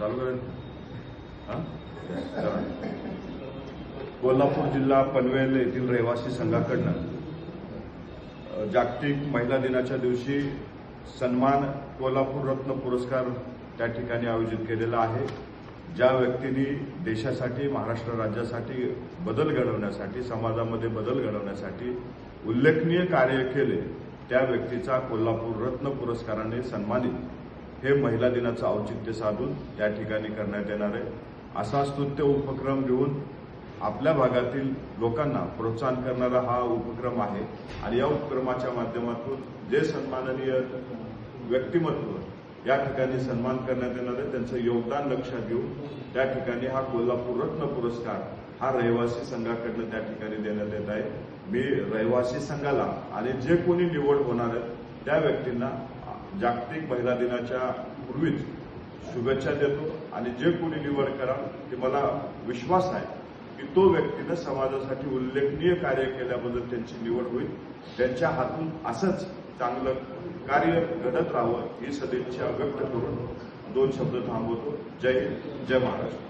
चालू करेल. कोल्हापूर जिल्हा पनवेल येथील रहिवासी संघाकडनं जागतिक महिला दिनाच्या दिवशी सन्मान कोल्हापूर रत्न पुरस्कार त्या ठिकाणी आयोजित केलेला आहे. ज्या व्यक्तींनी देशासाठी, महाराष्ट्र राज्यासाठी बदल घडवण्यासाठी, समाजामध्ये बदल घडवण्यासाठी उल्लेखनीय कार्य केले त्या व्यक्तीचा कोल्हापूर रत्न पुरस्काराने सन्मानित हे महिला दिनाचं औचित्य साधून या ठिकाणी करण्यात येणार आहे. असा स्तुत्य उपक्रम घेऊन आपल्या भागातील लोकांना प्रोत्साहन करणारा हा उपक्रम आहे आणि या उपक्रमाच्या माध्यमातून जे सन्माननीय व्यक्तिमत्व या ठिकाणी सन्मान करण्यात येणार आहे त्यांचं योगदान लक्षात घेऊन त्या ठिकाणी हा कोल्हापूर रत्न पुरस्कार हा रहिवासी संघाकडनं त्या ठिकाणी देण्यात येत आहे. मी रहिवासी संघाला आणि जे कोणी निवड होणार आहेत त्या व्यक्तींना जागतिक महिला दिनाच्या पूर्वीच शुभेच्छा देतो आणि जे कोणी निवड कराल ते मला विश्वास आहे की तो व्यक्तीनं समाजासाठी उल्लेखनीय कार्य केल्याबद्दल त्यांची निवड होईल. त्यांच्या हातून असंच चांगलं कार्य घडत राहावं ही सदिच्छा व्यक्त करून 2 शब्द थांबवतो. जय हिंद, जय महाराष्ट्र.